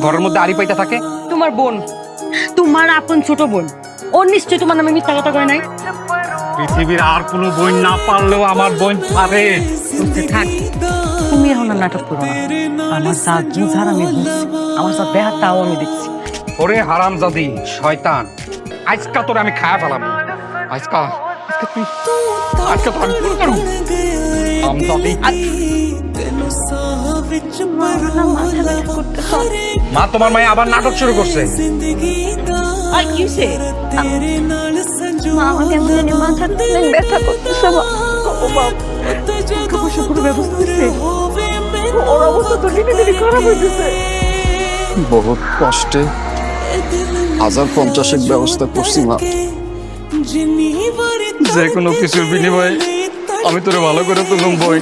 ঘরের মধ্যে আড়ি পাইটা থাকে। তোমার বোন, তোমার আপন ছোট বোন, ওর নিশ্চয় তোমার নামে মিথ্যা কথা কয় নাই। পৃথিবীর আর কোনো বোন না পারলেও আমার বোন পারে। থাক, তুমি এখন আর নাটক করো না। আমার যা বুঝার আমি বুঝছি, আমার যা দেহার তাও আমি দেখছি। ওরে হারামজাদি শয়তান, আজকা তোরে আমি খায়া ফেলাম। আজকা আজকা তো আমি পুরো করব। হারামজাদি। মা, তোমার মায়ে আবার নাটক শুরু করছে। আর কি হইছে? মা আমাকে জানি মাথা ব্যথা করতেছে। ও বাবা, টাকা পয়সা কোনো ব্যবস্থা হইছে? ওর অবস্থা তো দিনে দিনে খারাপ হইতেছে। বহুত কষ্টে 1050 ব্যবস্থা করছি মা। যে কোনো কিছুর বিনিময়ে আমি তোরে ভালো করে তুলুম বই।